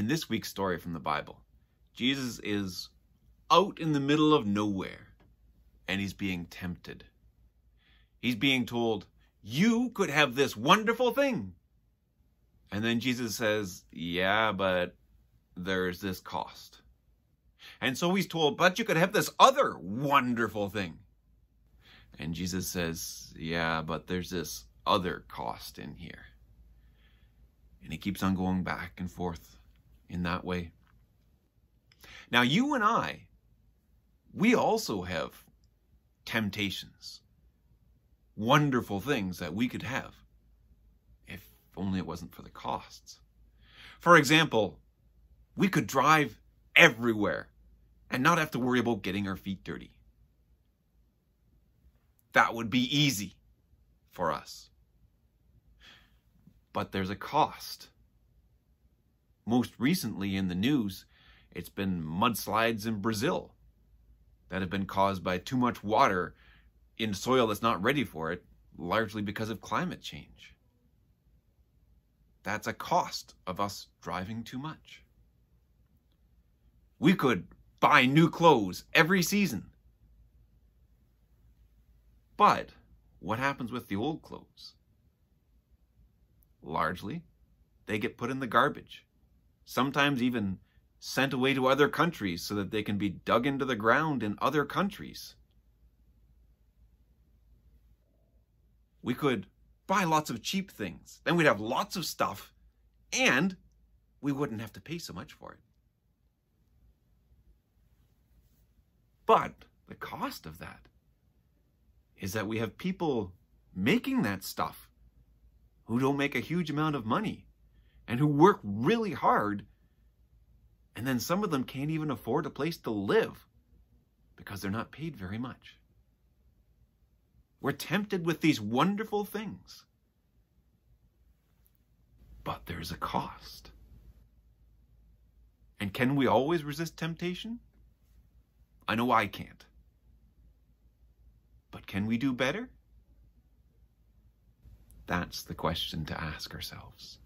In this week's story from the Bible, Jesus is out in the middle of nowhere and he's being tempted. He's being told, you could have this wonderful thing. And then Jesus says, yeah, but there's this cost. And so he's told, but you could have this other wonderful thing. And Jesus says, yeah, but there's this other cost in here. And he keeps on going back and forth in that way. Now, you and I, we also have temptations, wonderful things that we could have, if only it wasn't for the costs. For example, we could drive everywhere and not have to worry about getting our feet dirty. That would be easy for us. But there's a cost. Most recently in the news, it's been mudslides in Brazil that have been caused by too much water in soil that's not ready for it, largely because of climate change. That's a cost of us driving too much. We could buy new clothes every season. But what happens with the old clothes? Largely, they get put in the garbage, sometimes even sent away to other countries so that they can be dug into the ground in other countries. We could buy lots of cheap things. Then we'd have lots of stuff, and we wouldn't have to pay so much for it. But the cost of that is that we have people making that stuff who don't make a huge amount of money and who work really hard, and then some of them can't even afford a place to live because they're not paid very much. We're tempted with these wonderful things, but there's a cost. And can we always resist temptation? I know I can't. But can we do better? That's the question to ask ourselves.